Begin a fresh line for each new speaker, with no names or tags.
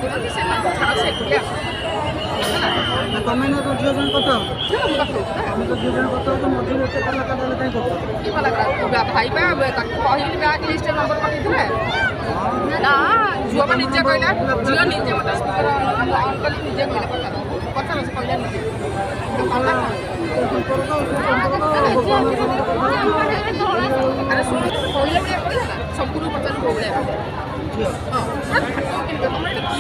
କରୁନାହାନ୍ତି ସେ ତାଙ୍କ ଛାଡ଼ ସେ ଏକୁଟିଆ
ତମେ ନା ତ ଝିଅ ଜଣ କଥା ହଉ
ଝିଅ ମୁଁ କଥା ହଉଛି ନା
ଆମେ ତ ଝିଅ ଜଣ କଥା ହଉଛୁ ମଝିରେ ଏତେ ପାଲା କାଟାଲେ କାହିଁ କରୁଛ
କି ଭଲ ଭାଇ ବା ତାକୁ କହିଲି ବ୍ୟାଗ୍ ଲିଷ୍ଟରେ ନମ୍ବର ପଠେଇଥିଲେ ନା ଝିଅ ବା ନିଜେ କହିଲା ଝିଅ ନିଜେ ମୋତେ ସ୍ପିକର ଅନ୍ କଲି ନିଜେ କହିଲା କଥା ସେ କହିଲା ନିଜେ କଥା ଆରେ ଶୁଣ କହିଲା ଭଳିଆ କହିଲା ନା ସମ୍ପୂର୍ଣ୍ଣ ପଚାରୁ କୋଉ ଭଳିଆ ହଁ ତମର